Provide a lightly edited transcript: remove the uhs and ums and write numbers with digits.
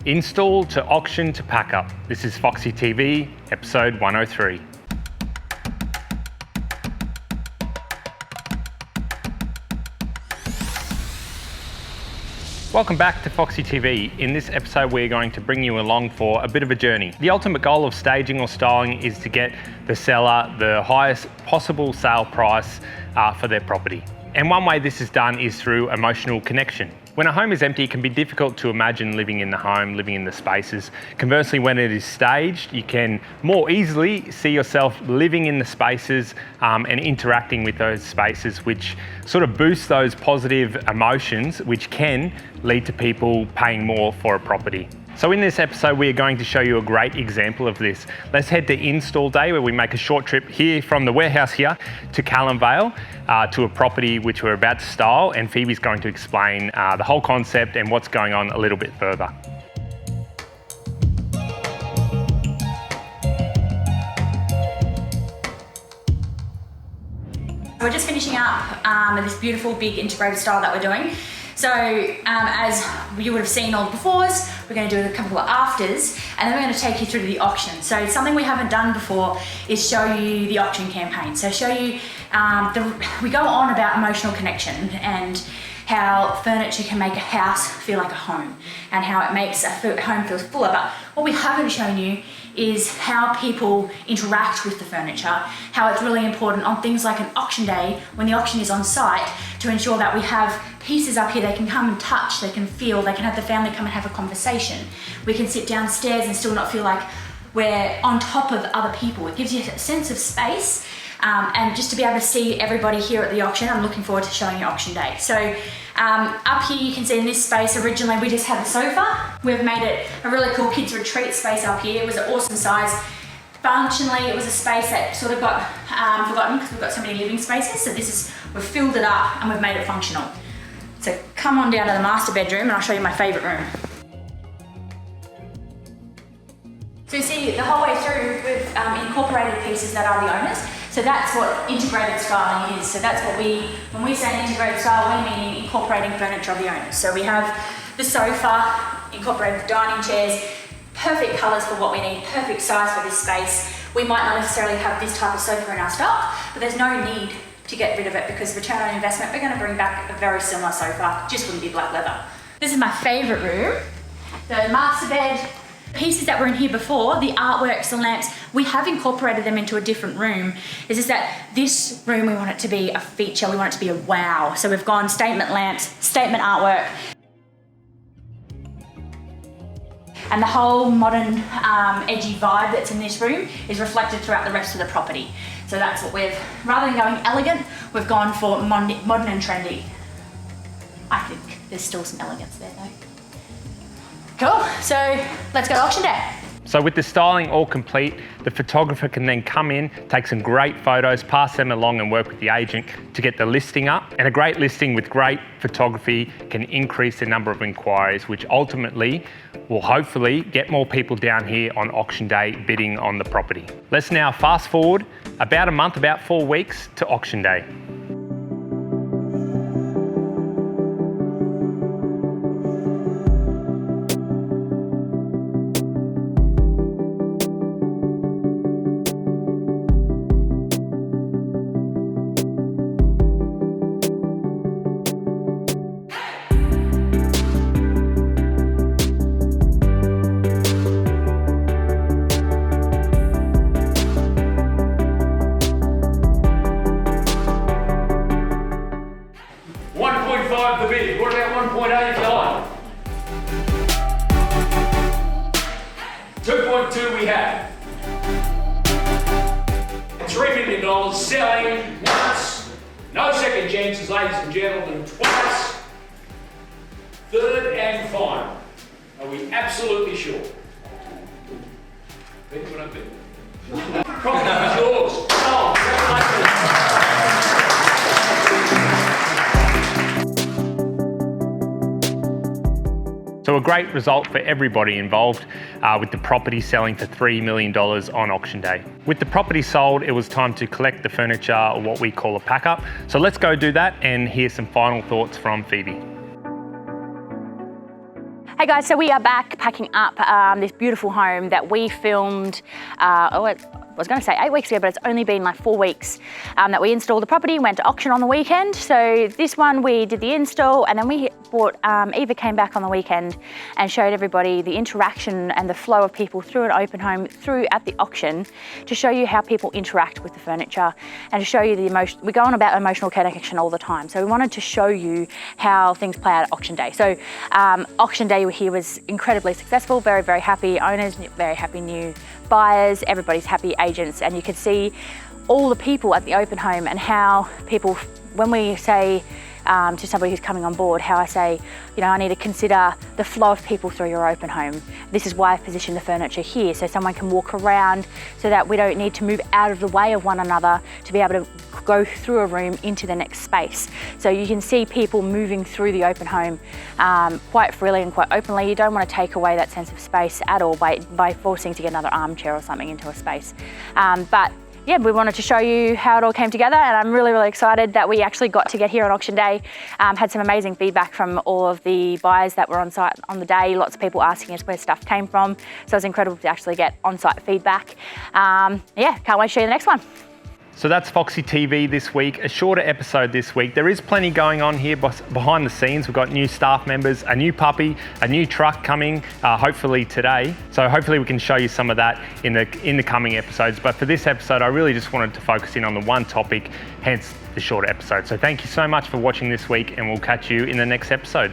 Install to auction to pack up. This is Foxy TV, episode 103. Welcome back to Foxy TV. In this episode, we're going to bring you along for a bit of a journey. The ultimate goal of staging or styling is to get the seller the highest possible sale price for their property. And one way this is done is through emotional connection. When a home is empty, it can be difficult to imagine living in the home, living in the spaces. Conversely, when it is staged, you can more easily see yourself living in the spaces and interacting with those spaces, which sort of boosts those positive emotions, which can lead to people paying more for a property. So in this episode, we are going to show you a great example of this. Let's head to install day, where we make a short trip here from the warehouse here to Callan Vale to a property which we're about to style, and Phoebe's going to explain the whole concept and what's going on a little bit further. We're just finishing up this beautiful big integrated style that we're doing. So as you would have seen all the befores, we're going to do a couple of afters, and then we're going to take you through to the auction. So something we haven't done before is show you the auction campaign. So show you, we go on about emotional connection and how furniture can make a house feel like a home and how it makes a home feel fuller. But what we haven't shown you is how people interact with the furniture, how it's really important on things like an auction day when the auction is on site to ensure that we have pieces up here they can come and touch, they can feel, they can have the family come and have a conversation. We can sit downstairs and still not feel like we're on top of other people. It gives you a sense of space. And just to be able to see everybody here at the auction, I'm looking forward to showing you auction day. So up here you can see in this space, originally we just had a sofa. We've made it a really cool kids retreat space up here. It was an awesome size. Functionally, it was a space that sort of got forgotten because we've got so many living spaces. So we've filled it up and we've made it functional. So come on down to the master bedroom and I'll show you my favorite room. So you see the whole way through we've incorporated pieces that are the owners. So that's what integrated styling is. So that's what when we say integrated style, we mean incorporating furniture of the owners. So we have the sofa, incorporated the dining chairs, perfect colours for what we need, perfect size for this space. We might not necessarily have this type of sofa in our stock, but there's no need to get rid of it because return on investment, we're going to bring back a very similar sofa, just wouldn't be black leather. This is my favourite room, the master bed. Pieces that were in here before, the artworks, the lamps, we have incorporated them into a different room. It's just that this room, we want it to be a feature, we want it to be a wow. So we've gone statement lamps, statement artwork, and the whole modern, edgy vibe that's in this room is reflected throughout the rest of the property. So that's what rather than going elegant, we've gone for modern and trendy. I think there's still some elegance there though. Cool, so let's go to auction day. So with the styling all complete, the photographer can then come in, take some great photos, pass them along and work with the agent to get the listing up. And a great listing with great photography can increase the number of inquiries, which ultimately will hopefully get more people down here on auction day bidding on the property. Let's now fast forward about a month, about 4 weeks to auction day. The bid. What about 1.89? 2.2 we have. $3 million selling once. No second chances, ladies and gentlemen, twice. Third and final. Are we absolutely sure? Bid, what I bid? Property is yours. Oh, congratulations. So a great result for everybody involved with the property selling for $3 million on auction day. With the property sold, it was time to collect the furniture, or what we call a pack up. So let's go do that and hear some final thoughts from Phoebe. Hey guys, so we are back packing up this beautiful home that we filmed, I was going to say 8 weeks ago, but it's only been like 4 weeks that we installed the property, went to auction on the weekend. So this one we did the install, and then we bought, Eva came back on the weekend and showed everybody the interaction and the flow of people through an open home, through at the auction, to show you how people interact with the furniture and to show you the emotion. We go on about emotional connection all the time. So we wanted to show you how things play out at auction day. So auction day here was incredibly successful, very, very happy owners, very happy new buyers, everybody's happy agents, and you could see all the people at the open home and how people, when we say to somebody who's coming on board, how I say, you know, I need to consider the flow of people through your open home. This is why I've positioned the furniture here, so someone can walk around, so that we don't need to move out of the way of one another to be able to go through a room into the next space. So you can see people moving through the open home quite freely and quite openly. You don't want to take away that sense of space at all by forcing to get another armchair or something into a space. But yeah, we wanted to show you how it all came together, and I'm really, really excited that we actually got to get here on auction day. Had some amazing feedback from all of the buyers that were on site on the day. Lots of people asking us where stuff came from. So it was incredible to actually get on-site feedback. Yeah, can't wait to show you the next one. So that's Foxy TV this week, a shorter episode this week. There is plenty going on here behind the scenes. We've got new staff members, a new puppy, a new truck coming, hopefully today. So hopefully we can show you some of that in the coming episodes. But for this episode, I really just wanted to focus in on the one topic, hence the shorter episode. So thank you so much for watching this week, and we'll catch you in the next episode.